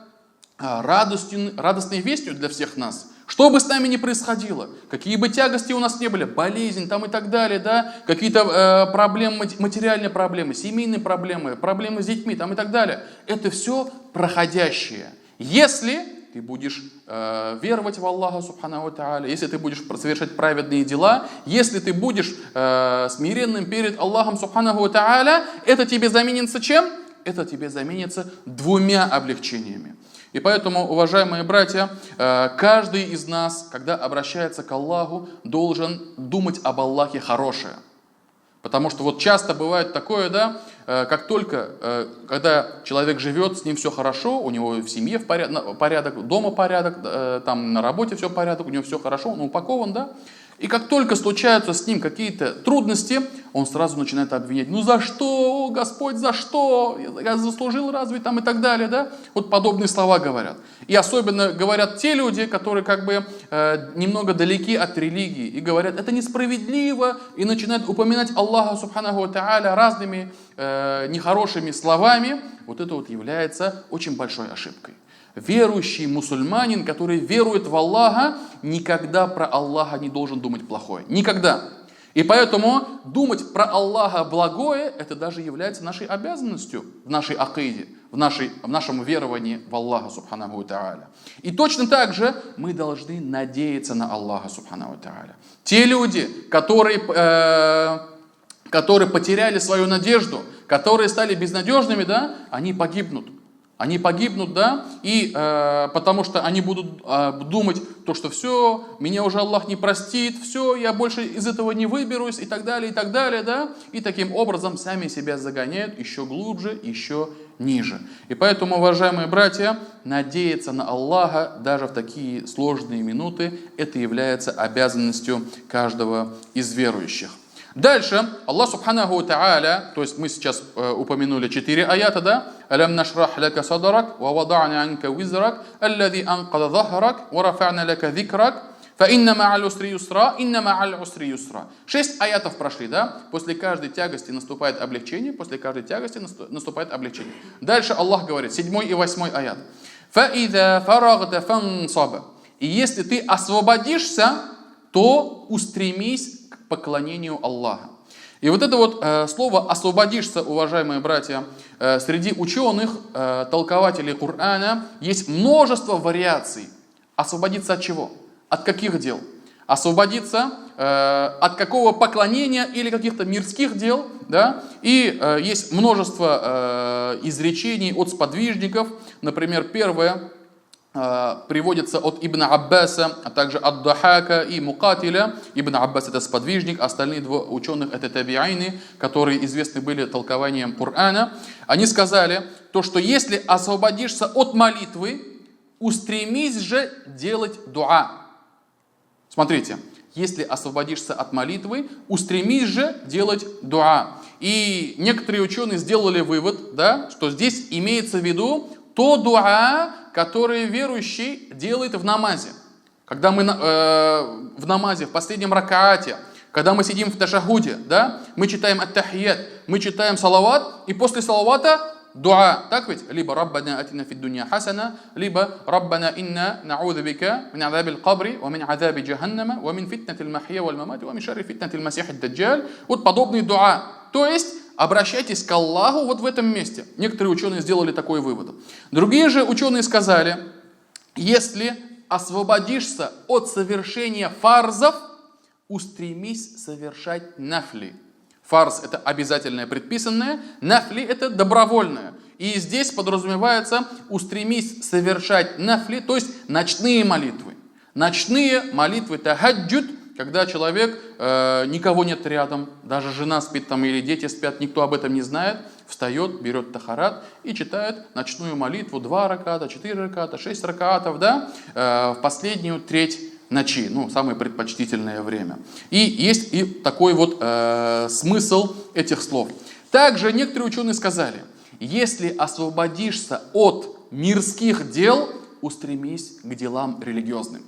радостной вестью для всех нас. Что бы с нами ни происходило, какие бы тягости у нас не были, болезнь там и так далее, да, какие-то проблемы, материальные проблемы, семейные проблемы, проблемы с детьми там и так далее, это все проходящее. Если ты будешь веровать в Аллаха Субхану ва Тааля, если ты будешь совершать праведные дела, если ты будешь смиренным перед Аллахом Субхану ва Тааля, это тебе заменится чем? Это тебе заменится 2 облегчениями. И поэтому, уважаемые братья, каждый из нас, когда обращается к Аллаху, должен думать об Аллахе хорошее. Потому что вот часто бывает такое, да, как только, когда человек живет, с ним все хорошо, у него в семье порядок, дома порядок, там на работе все порядок, у него все хорошо, он упакован, да. И как только случаются с ним какие-то трудности, он сразу начинает обвинять. Ну за что, Господь, за что? Я заслужил разве там и так далее, да? Вот подобные слова говорят. И особенно говорят те люди, которые немного далеки от религии. И говорят, это несправедливо. И начинают упоминать Аллаха Субханаху ва Тааля разными нехорошими словами. Вот это вот является очень большой ошибкой. Верующий мусульманин, который верует в Аллаха, никогда про Аллаха не должен думать плохое. Никогда. И поэтому думать про Аллаха благое, это даже является нашей обязанностью в нашей акиде, в нашем веровании в Аллаха Субханаху ва Тааля. И точно так же мы должны надеяться на Аллаха Субханаху ва Тааля. Те люди, которые потеряли свою надежду, которые стали безнадежными, да, они погибнут. Они погибнут, да, и потому что они будут думать, что все, меня уже Аллах не простит, все, я больше из этого не выберусь и так далее, да, и таким образом сами себя загоняют еще глубже, еще ниже. И поэтому, уважаемые братья, надеяться на Аллаха даже в такие сложные минуты, это является обязанностью каждого из верующих. Дальше Аллах Субханаху ва Тааля, то есть мы сейчас упомянули 4 аята, да? «Алям нашрах лака садрак, ва вадa'на анка визрак, аллади анкада захарак, ва рафa'на лака зикрак». فَإِنَّ مَعَ الْعُسْرِ يُسْرًا إِنَّ مَعَ الْعُسْرِ يُسْرًا. 6 аятов прошли, да? После каждой тягости наступает облегчение, после каждой тягости наступает облегчение. Дальше Аллах говорит, 7 и 8 аят. فَإِذَا فَرَغْتَ فَانْصَبْ. И если ты освободишься, то устремись к поклонению Аллаха. И вот это вот слово «освободишься», уважаемые братья, среди ученых, толкователей Корана, есть множество вариаций. Освободиться от чего? От каких дел? Освободиться от какого поклонения или каких-то мирских дел, да? И есть множество изречений от сподвижников. Например, первое приводится от Ибн Аббаса, а также от Дахака и Мукатиля. Ибн Аббас — это сподвижник, остальные два ученых — это табиайны, которые известны были толкованием Корана. Они сказали, то, что если освободишься от молитвы, устремись же делать дуа. Смотрите, если освободишься от молитвы, устремись же делать дуа. И некоторые ученые сделали вывод, да, что здесь имеется в виду то дуа, которое верующий делает в намазе. Когда мы в намазе, в последнем ракаате, когда мы сидим в ташахуде, да, мы читаем ат-тахият, мы читаем салават, и после салавата дуа. Так ведь? Либо «Раббана атина фид дунья хасана», либо «Раббана инна на'удhu бика мин азабил кабри, ва мин азаби джаханнама, ва мин фитнатил махья валь мамати, ва мин шарри фитнатил масиха ад-даджаль». Вот подобные дуа. То есть, обращайтесь к Аллаху вот в этом месте. Некоторые ученые сделали такой вывод. Другие же ученые сказали, если освободишься от совершения фарзов, устремись совершать нафли. Фарз — это обязательное предписанное, нафли — это добровольное. И здесь подразумевается устремись совершать нафли, то есть ночные молитвы. Ночные молитвы тахаджуд, когда человек, никого нет рядом, даже жена спит там или дети спят, никто об этом не знает, встает, берет тахарат и читает ночную молитву 2 раката, 4 раката, 6 ракатов, да, в последнюю треть ночи, ну, самое предпочтительное время. И есть и такой вот смысл этих слов. Также некоторые ученые сказали, если освободишься от мирских дел, устремись к делам религиозным.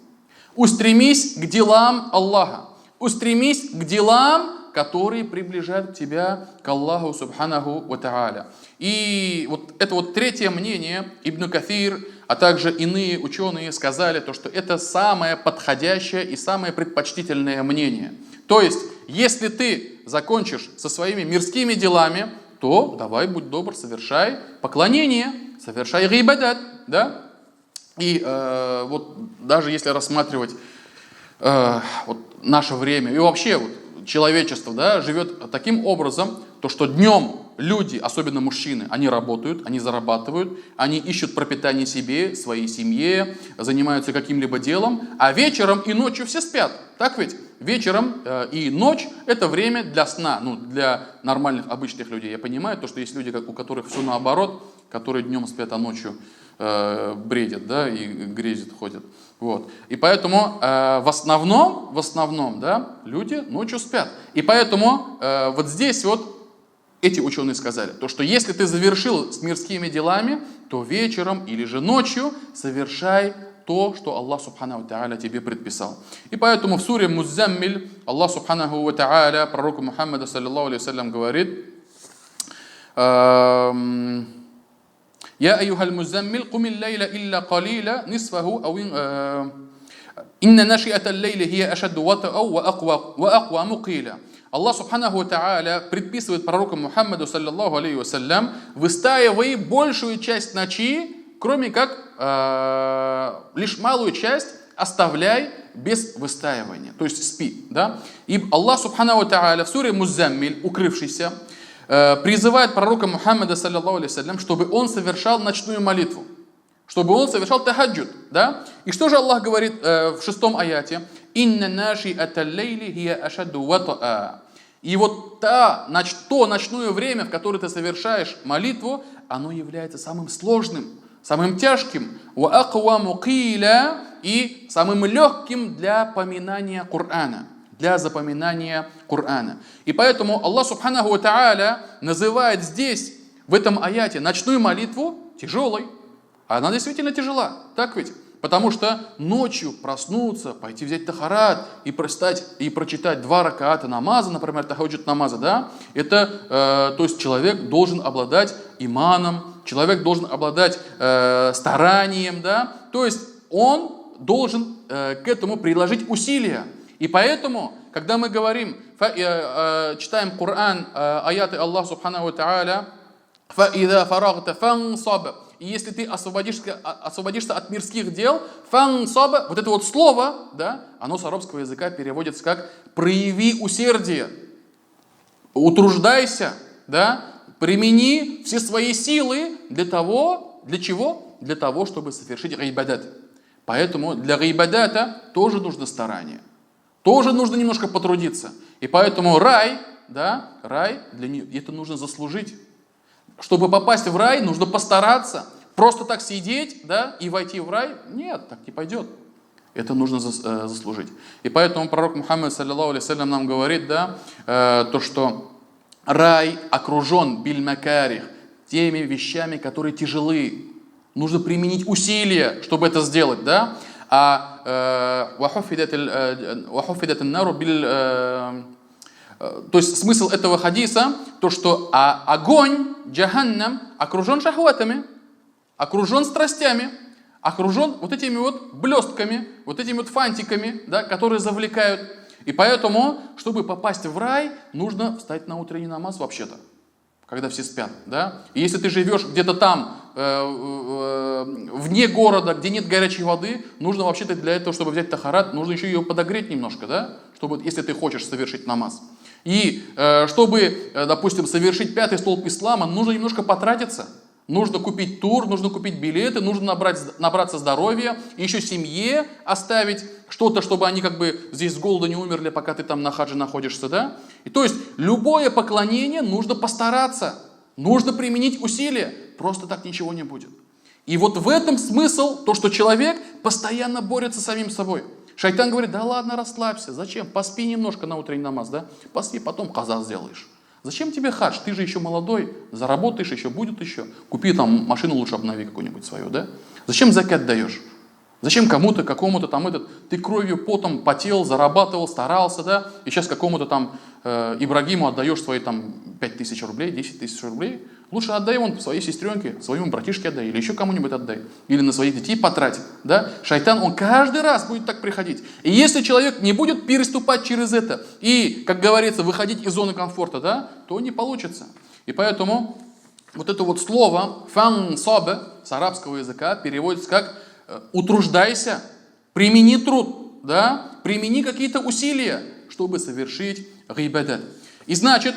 Устремись к делам Аллаха. Устремись к делам, которые приближают тебя к Аллаху Субханаху ва Тааля. И вот это вот третье мнение, Ибн Кафир, а также иные ученые сказали, то, что это самое подходящее и самое предпочтительное мнение. То есть, если ты закончишь со своими мирскими делами, то давай, будь добр, совершай поклонение, совершай гибадат, да? И вот даже если рассматривать вот наше время и вообще вот, человечество, да, живет таким образом, то что днем люди, особенно мужчины, они работают, они зарабатывают, они ищут пропитание себе, своей семье, занимаются каким-либо делом, а вечером и ночью все спят. Так ведь? Вечером и ночь – это время для сна, ну, для нормальных, обычных людей. Я понимаю, то, что есть люди, у которых все наоборот, которые днем спят, а ночью бредят, да, и грезят, ходят. Вот. И поэтому в основном, да, люди ночью спят. И поэтому вот здесь вот эти ученые сказали, то, что если ты завершил с мирскими делами, то вечером или же ночью совершай то, что Аллах Субханаху ва Тааля тебе предписал. И поэтому в суре Муззаммиль Аллах Субханаху ва Тааля пророку Мухаммаду саллаллаху алейхи вассалям говорит: «Я айюхаль муззаммиль, кумил лейля илля калиля, нисфаху, инна нашиата лейли хия ашадду ватау ва аква мукиля». Аллах Субханаху ва Тааля предписывает пророку Мухаммаду саллаллаху алейхи вассалям: выстаивай большую часть ночи, кроме как лишь малую часть оставляй без выстаивания, то есть спи. Да? И Аллах Субханаху ва Тааля в суре Муззаммиль, укрывшийся, призывает пророка Мухаммада саллаллаху алейхи вассалям, чтобы он совершал ночную молитву, чтобы он совершал тахаджуд. Да? И что же Аллах говорит в 6 аяте? «Инна нашиата лейли хия ашадду ватаа». И вот то ночное время, в которое ты совершаешь молитву, оно является самым сложным, самым тяжким, ва аква мукиля, и самым легким для поминания Корана, для запоминания Корана. И поэтому Аллах Субханаху ва Тааля называет здесь, в этом аяте, ночную молитву тяжелой. Она действительно тяжела, так ведь? Потому что ночью проснуться, пойти взять тахарат и прочитать 2 ракаата намаза, например, тахаджуд намаза, да, это, то есть человек должен обладать иманом, человек должен обладать старанием, да, то есть он должен к этому приложить усилия. И поэтому, когда мы говорим, читаем Коран, аяты Аллаха Субханаху ва Тааля, «Фаида фарагта фансаб», и если ты освободишься от мирских дел, фансаба, вот это вот слово, да, оно с арабского языка переводится как «прояви усердие», «утруждайся», да, «примени все свои силы для чего? Для того, чтобы совершить гайбадат». Поэтому для гайбадата тоже нужно старание, тоже нужно немножко потрудиться. И поэтому рай, да, рай, это нужно заслужить. Чтобы попасть в рай, нужно постараться. Просто так сидеть, да, и войти в рай, нет, так не пойдет. Это нужно заслужить. И поэтому пророк Мухаммад, саллиллаху алейхи салям, нам говорит, да, то, что рай окружен биль-макарих, теми вещами, которые тяжелы. Нужно применить усилия, чтобы это сделать, да. То есть смысл этого хадиса, то что огонь, джаханнам, окружен шахватами, окружен страстями, окружен вот этими вот блестками, вот этими вот фантиками, да, которые завлекают. И поэтому, чтобы попасть в рай, нужно встать на утренний намаз вообще-то, когда все спят. Да? И если ты живешь где-то там, вне города, где нет горячей воды, нужно вообще-то для этого, чтобы взять тахарат, нужно еще ее подогреть немножко, да? Чтобы, если ты хочешь совершить намаз. И чтобы, допустим, совершить 5-й столб ислама, нужно немножко потратиться. Нужно купить тур, нужно купить билеты, нужно набраться здоровья, и еще семье оставить что-то, чтобы они как бы здесь с голода не умерли, пока ты там на хаджи находишься, да? И то есть любое поклонение нужно постараться, нужно применить усилия, просто так ничего не будет. И вот в этом смысл, то, что человек постоянно борется с самим собой. Шайтан говорит: да ладно, расслабься, зачем? Поспи немножко на утренний намаз, да? Поспи, потом каза сделаешь. Зачем тебе хадж? Ты же еще молодой, заработаешь, еще будет еще. Купи там машину, лучше обнови какую-нибудь свою, да? Зачем закат даешь? Зачем кому-то, какому-то там ты кровью, потом потел, зарабатывал, старался, да? И сейчас какому-то там Ибрагиму отдаешь свои там 5000 рублей, 10 тысяч рублей. Лучше отдай вон своей сестренке, своему братишке отдай, или еще кому-нибудь отдай. Или на своих детей потрать, да? Шайтан, он каждый раз будет так приходить. И если человек не будет переступать через это и, как говорится, выходить из зоны комфорта, да, то не получится. И поэтому вот это вот слово «фансабе» с арабского языка переводится как «утруждайся», «примени труд», да? «Примени какие-то усилия, чтобы совершить гайбадат». И значит,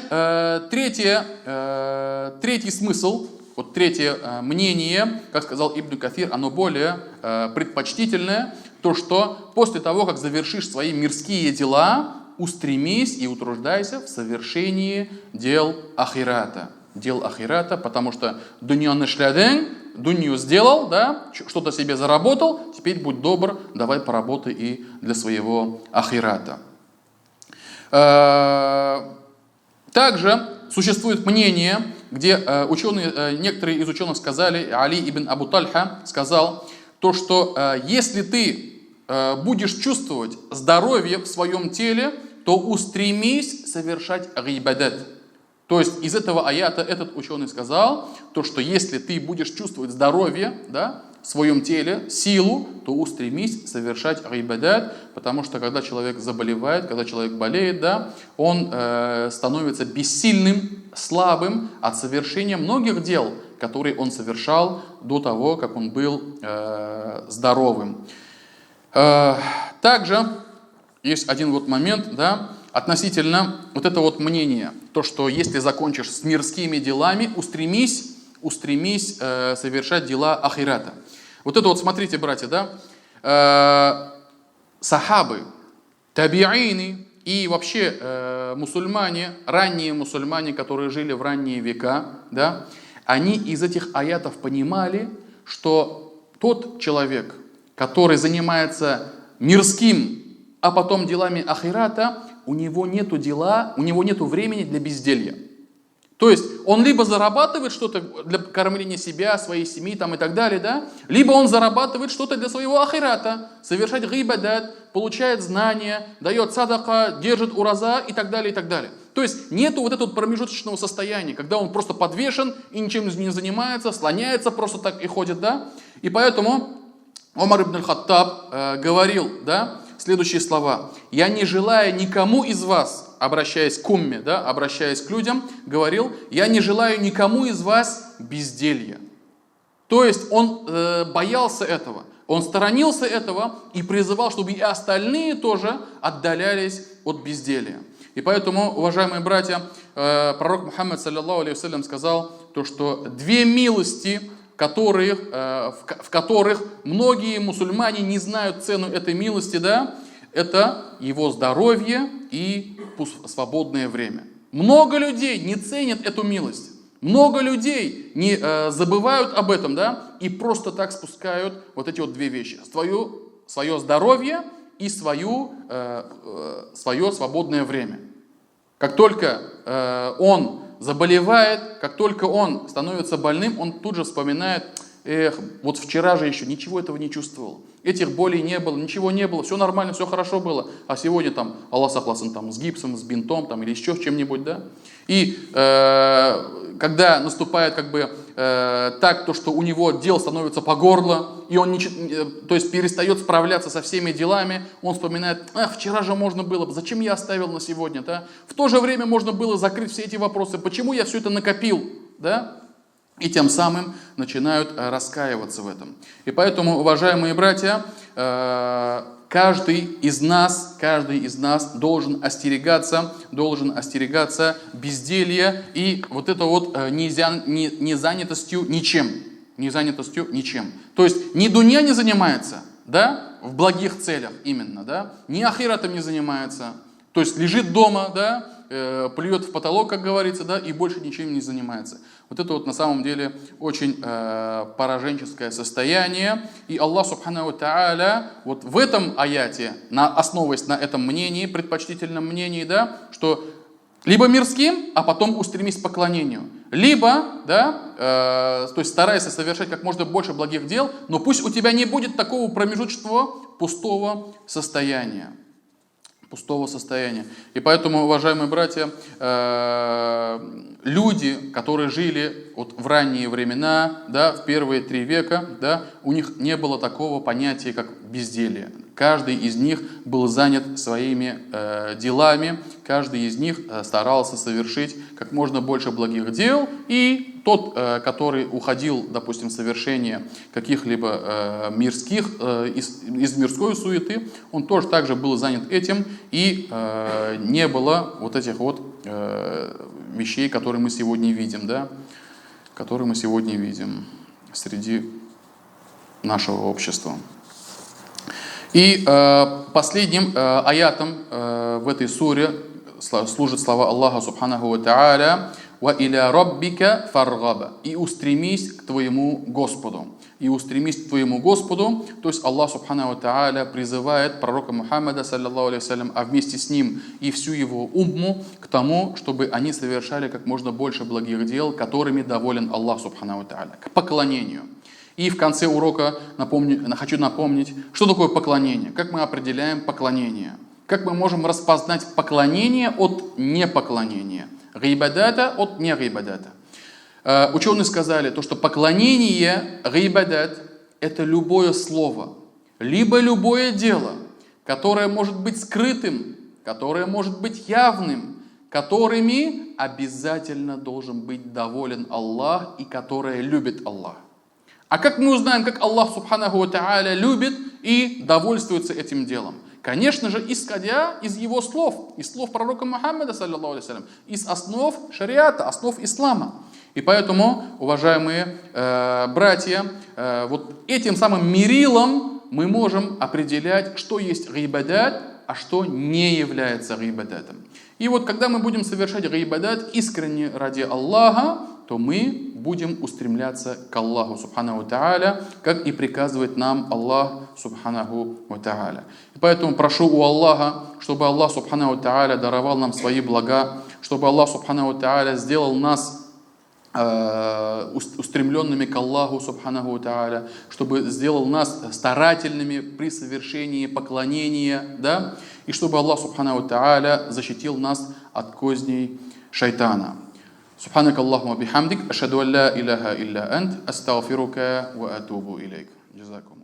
третий смысл, вот третье мнение, как сказал Ибн Кафир, оно более предпочтительное, то, что после того, как завершишь свои мирские дела, устремись и утруждайся в совершении дел ахирата. Дел ахирата, потому что дунья нашляден, дунью сделал, да, что-то себе заработал, теперь будь добр, давай поработай и для своего ахирата. Также существует мнение, где некоторые из ученых сказали, Али ибн Абу Тальха сказал, то, что если ты будешь чувствовать здоровье в своем теле, то устремись совершать гайбадат. То есть из этого аята этот ученый сказал, то, что если ты будешь чувствовать здоровье, да, в своем теле, силу, то устремись совершать гайбадат, потому что когда человек заболевает, когда человек болеет, да, он становится бессильным, слабым от совершения многих дел, которые он совершал до того, как он был здоровым. Также есть один вот момент, да, относительно вот это вот мнение, то, что если закончишь с мирскими делами, устремись совершать дела ахирата. Вот это вот, смотрите, братья, да, сахабы, табиины и вообще мусульмане, ранние мусульмане, которые жили в ранние века, да, они из этих аятов понимали, что тот человек, который занимается мирским, а потом делами ахирата, у него нету времени для безделья. То есть он либо зарабатывает что-то для кормления себя, своей семьи там, и так далее, да? Либо он зарабатывает что-то для своего ахирата, совершает гибадат, получает знания, дает садака, держит ураза и так далее, и так далее. То есть нету вот этого промежуточного состояния, когда он просто подвешен и ничем не занимается, слоняется просто так и ходит, да? И поэтому Умар ибн аль-Хаттаб говорил, да, следующие слова. «Я не желаю никому из вас», обращаясь к умме, да, обращаясь к людям, говорил, «я не желаю никому из вас безделья». То есть он боялся этого, он сторонился этого и призывал, чтобы и остальные тоже отдалялись от безделья. И поэтому, уважаемые братья, пророк Мухаммад, саллиллаху алейхи вассалям, сказал, то, что две милости, в которых многие мусульмане не знают цену этой милости, да, это его здоровье и свободное время. Много людей не ценят эту милость. Много людей не забывают об этом, да, и просто так спускают вот эти вот две вещи. Свое здоровье и свое свободное время. Как только он заболевает, как только он становится больным, он тут же вспоминает, вот вчера же еще ничего этого не чувствовал. Этих болей не было, ничего не было, все нормально, все хорошо было. А сегодня там, Аллах сохласын, там, с гипсом, с бинтом там, или еще с чем-нибудь, да. И когда наступает так, то, что у него дел становится по горло, и он то есть перестает справляться со всеми делами, он вспоминает, вчера же можно было, зачем я оставил на сегодня, да? В то же время можно было закрыть все эти вопросы, почему я все это накопил, да? И тем самым начинают раскаиваться в этом. И поэтому, уважаемые братья, каждый из нас должен остерегаться безделья и вот это вот незанятостью ничем. То есть ни дунья не занимается, да, в благих целях именно, да, ни ахиратом не занимается, то есть лежит дома, да, плюет в потолок, как говорится, да, и больше ничем не занимается. Вот это вот на самом деле очень пораженческое состояние. И Аллах Субхану ва Тааля вот в этом аяте, основываясь на этом мнении, предпочтительном мнении, да, что либо мирским, а потом устремись к поклонению, либо, да, то есть старайся совершать как можно больше благих дел, но пусть у тебя не будет такого промежуточного пустого состояния. И поэтому, уважаемые братья, люди, которые жили вот в ранние времена, да, в первые 3 века, да, у них не было такого понятия, как безделье. Каждый из них был занят своими делами, каждый из них старался совершить как можно больше благих дел, и тот, который уходил, допустим, в совершение каких-либо мирских, из мирской суеты, он тоже также был занят этим, и не было вот этих вот вещей, которые мы сегодня видим, да, которые мы сегодня видим среди нашего общества. И последним аятом в этой суре служат слова Аллаха Субханаху ва Тааля: «Ва иля раббика фаргаба» – «И устремись к твоему Господу». «И устремись к твоему Господу», то есть Аллах Субханаху ва Тааля призывает пророка Мухаммада, саллиллаху алейхи вассалям, а вместе с ним и всю его умму к тому, чтобы они совершали как можно больше благих дел, которыми доволен Аллах Субханаху ва Тааля, к поклонению. И в конце урока хочу напомнить, что такое поклонение, как мы определяем поклонение, как мы можем распознать поклонение от непоклонения, гайбадата от негайбадата. Ученые сказали, то, что поклонение, гайбадат, это любое слово, либо любое дело, которое может быть скрытым, которое может быть явным, которыми обязательно должен быть доволен Аллах и которое любит Аллах. А как мы узнаем, как Аллах Субханаху ва Тааля любит и довольствуется этим делом? Конечно же, исходя из его слов, из слов пророка Мухаммада, саллиллаху алейхи вассалям, из основ шариата, основ ислама. И поэтому, уважаемые братья, вот этим самым мерилом мы можем определять, что есть гайбадат, а что не является гайбадатом. И вот когда мы будем совершать гайбадат искренне ради Аллаха, то мы будем устремляться к Аллаху Субханаху ва Тааля, как и приказывает нам Аллах Субханаху ва Тааля. И поэтому прошу у Аллаха, чтобы Аллах Субханаху ва Тааля даровал нам свои блага чтобы Аллах Субханаху Тааля сделал нас устремленными к Аллаху Субханаху Тааля, чтобы сделал нас старательными при совершении поклонения, да, и чтобы Аллах Субханаху Тааля защитил нас от козней шайтана. سبحانك اللهم وبحمدك أشهد أن لا إله إلا أنت أستغفرك وأتوب إليك. جزاكم